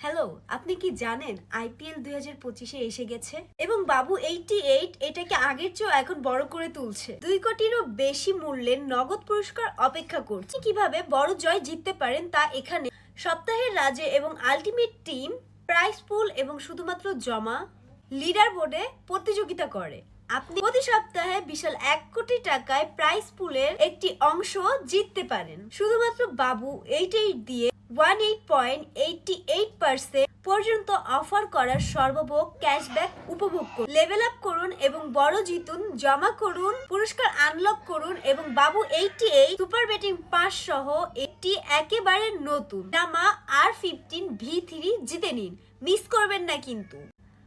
Hello, আপনি কি জানেন আইপিএল 2025-এ এসে গেছে এবং বাবু 88 এটাকে আগের চেয়েও এখন বড় করে তুলছে। 2 কোটিরও বেশি মূল্যের নগদ পুরস্কার অপেক্ষা করছে। কিভাবে বড় জয় জিততে পারেন তা এখানে সপ্তাহের রাজে এবং আলটিমেট টিম প্রাইস পুল এবং শুধুমাত্র জমা লিডার বোর্ডে প্রতিযোগিতা করে। আপনি প্রতি সপ্তাহে বিশাল 1 কোটি টাকায় প্রাইস পুলের একটি অংশ জিততে পারেন শুধুমাত্র বাবু 88 দিয়ে 18.88% পর্যন্ত অফার করার সর্বভোগ ক্যাশব্যাক উপভোগ করুন। লেভেল আপ করুন এবং বড় জিতুন, জমা করুন, পুরস্কার আনলক করুন এবং বাবু 88 সুপার বেটিং পাস সহ একটি একেবারে নতুন জামা R15 V3 জিতে নিন। মিস করবেন না কিন্তু।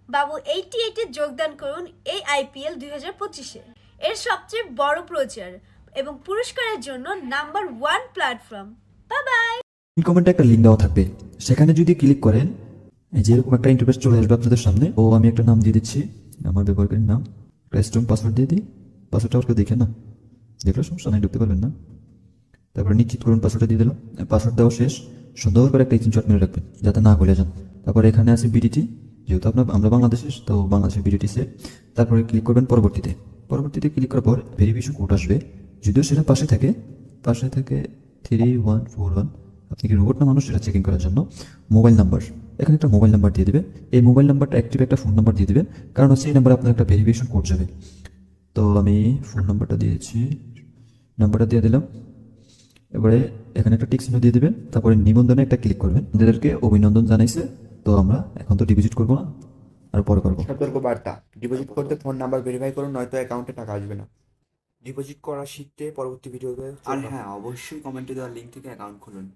বাবু 88-এ যোগদান করুন এই আইপিএল 2025-এ এর সবচেয়ে বড় প্রচার এবং পুরস্কারের জন্য নাম্বার 1 প্ল্যাটফর্ম। Bye bye. কমেন্টে একটা লিঙ্ক দেওয়া থাকবে, সেখানে যদি ক্লিক করেন যেরকম একটা ইন্টারফেস চলে আসবে আপনাদের সামনে। ও আমি একটা নাম দিয়ে দিচ্ছি, আমার ব্যবহারকারীর নাম, স্ট্রং পাসওয়ার্ড দিয়ে দিই। পাসওয়ার্ডটা ওকে দেখে না, দেখলে সমস্যা নাই, ঢুকতে পারবেন না। তারপরে নিশ্চিত করুন পাসওয়ার্ডটা দিয়ে দিলাম। পাসওয়ার্ড দেওয়া শেষ, সুন্দর করে একটা স্ক্রিনশট মেরে রাখবেন যাতে না ভুলে যান। তারপরে এখানে আছে বিডিটি, যেহেতু আমরা বাংলাদেশের, তো বাংলাদেশের বিডিটি সেভ। তারপরে ক্লিক করবেন পরবর্তীতে ক্লিক করার পর ভেরিফিকেশন কোড আসবে, যদিও সেটা পাশে থাকে 3141। আপনি কি রোবট না মানুষ সেটা চেকিং করার জন্য মোবাইল নাম্বার, এখানে একটা মোবাইল নাম্বার দিয়ে দেবেন। এই মোবাইল নাম্বারটা অ্যাক্টিভ একটা ফোন নাম্বার দিয়ে দেবেন, কারণ সেই নাম্বারে আপনার একটা ভেরিফিকেশন কোড যাবে। তো আমি ফোন নাম্বারটা দিয়েছি, নাম্বারটা দিয়ে দিলাম। এবারে এখানে একটা টিক চিহ্ন দিয়ে দেবেন, তারপরে নিবন্ধনে একটা ক্লিক করবেন। আপনাদেরকে অভিনন্দন জানাইছে, তো আমরা এখন তো ডিপোজিট করবো না, আর পরে করবো। সতর্ক বার্তা, ডিপোজিট করতে ফোন নাম্বার ভেরিফাই করুন, নয়তো অ্যাকাউন্টে টাকা আসবে না। ডিপোজিট করা শিখতে পরবর্তী ভিডিওতে আর হ্যাঁ, অবশ্যই কমেন্টে দেওয়া লিঙ্ক থেকে অ্যাকাউন্ট খুলুন।